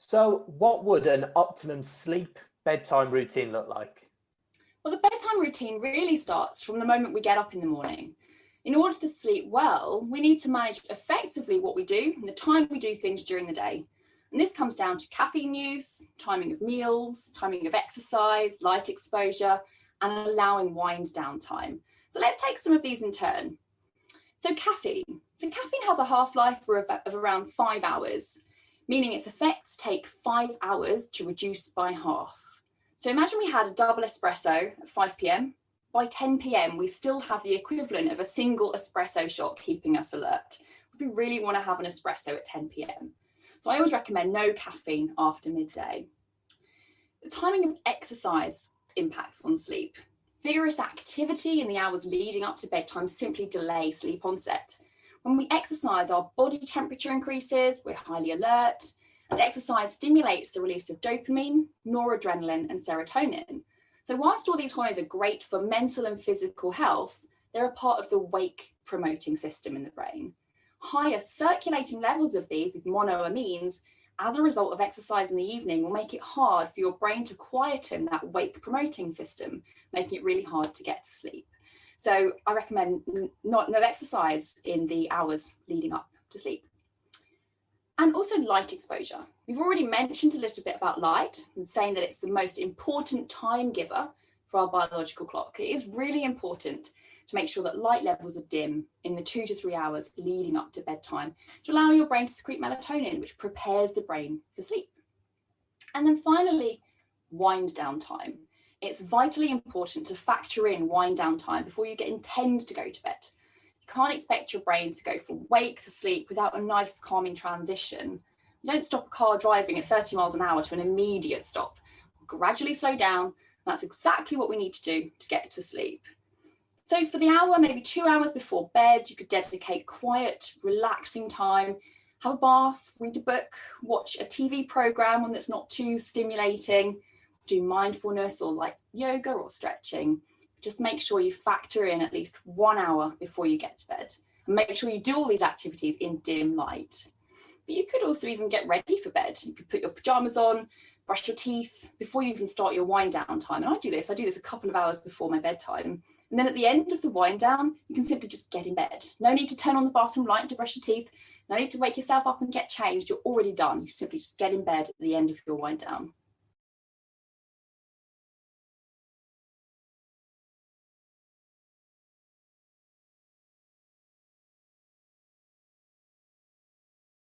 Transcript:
So what would an optimum sleep bedtime routine look like? Well, the bedtime routine really starts from the moment we get up in the morning. In order to sleep well, we need to manage effectively what we do and the time we do things during the day. And this comes down to caffeine use, timing of meals, timing of exercise, light exposure, and allowing wind down time. So let's take some of these in turn. So caffeine. So caffeine has a half-life of around 5 hours, meaning its effects take 5 hours to reduce by half. So imagine we had a double espresso at 5 p.m. By 10 p.m, we still have the equivalent of a single espresso shot keeping us alert. We really want to have an espresso at 10 p.m. So I always recommend no caffeine after midday. The timing of exercise impacts on sleep. Vigorous activity in the hours leading up to bedtime simply delay sleep onset. When we exercise, our body temperature increases, we're highly alert, and exercise stimulates the release of dopamine, noradrenaline, and serotonin. So whilst all these hormones are great for mental and physical health, they're a part of the wake promoting system in the brain. Higher circulating levels of these monoamines, as a result of exercise in the evening, will make it hard for your brain to quieten that wake promoting system, making it really hard to get to sleep. So I recommend no exercise in the hours leading up to sleep. And also light exposure. We've already mentioned a little bit about light and saying that it's the most important time giver for our biological clock. It is really important to make sure that light levels are dim in the 2 to 3 hours leading up to bedtime to allow your brain to secrete melatonin, which prepares the brain for sleep. And then finally, wind down time. It's vitally important to factor in wind down time before you intend to go to bed. You can't expect your brain to go from wake to sleep without a nice calming transition. You don't stop a car driving at 30 miles an hour to an immediate stop. Gradually slow down. And that's exactly what we need to do to get to sleep. So for the hour, maybe 2 hours before bed, you could dedicate quiet, relaxing time, have a bath, read a book, watch a TV program, one that's not too stimulating, do mindfulness or like yoga or stretching. Just make sure you factor in at least 1 hour before you get to bed. And make sure you do all these activities in dim light. But you could also even get ready for bed. You could put your pajamas on, brush your teeth before you even start your wind down time. And I do this a couple of hours before my bedtime. And then at the end of the wind down, you can simply just get in bed. No need to turn on the bathroom light to brush your teeth. No need to wake yourself up and get changed. You're already done. You simply just get in bed at the end of your wind down.